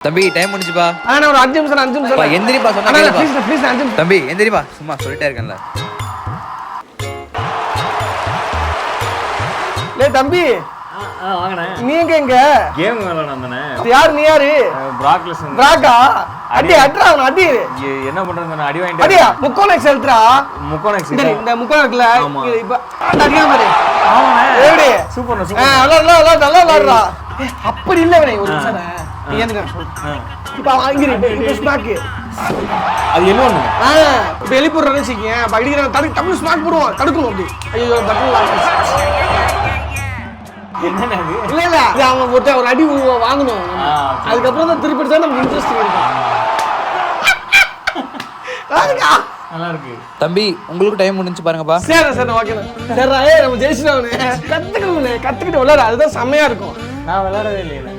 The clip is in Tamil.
தம்பி டைம் முடிஞ்சுப்பா. நான் ஒரு 5 நிமிஷம் எந்திரிப்பா சொன்னா ப்ளீஸ் 5 நிமிஷம். தம்பி எந்திரிப்பா, சும்மா சொல்லிட்டே இருக்கேன்ல. டேய் தம்பி வாங்கண்ணே. நீங்க எங்க கேம் விளையாடுனே. யார் நீ யாரு? பிராக்லஸ் பிராக்கா அடி அட்ரா அவன் அடி. என்ன பண்றது? அடி வாங்கிட்டு அடியா முக்கோணம் செல்ட்ரா. முக்கோணம் சரி இந்த முக்கோணம் இருக்குல இப்ப அடியா பாரு. ஆமாண்ணே. எப்படி சூப்பர்ண்ணே நல்லா விளையாடுறா. அப்படி இல்ல வேணே ஒரு நிமிஷம் நீ ஏந்துங்க சொல்லு. இப்ப இங்க ஸ்மாக் அது என்ன ஒண்ணு? இப்ப எழுப்பிடுறேன்னு வச்சுக்கீங்க. அப்ப அடிக்கிற தமிழ் ஸ்மாக் போடுவோம் தடுக்கணும் அப்படி. ஐயோ பட்டன் என்னண்ணே அது? இல்ல இல்ல இது அவன் ஒரு அடி வாங்கணும். அதுக்கப்புறம் தான் திருப்பி தான் நமக்கு இன்ட்ரெஸ்ட் இருக்கும். நல்லா இருக்கு தம்பி, உங்களுக்கு டைம் முடிஞ்சு பாருங்கப்பா. சரி ஓகேண்ணா. சரிடா நம்ம ஜெயிச்சிட்டோம். கத்துக்கிட்டு விளையாடு, அதுதான் செம்மையா இருக்கும். நான் விளையாடவே இல்லையே.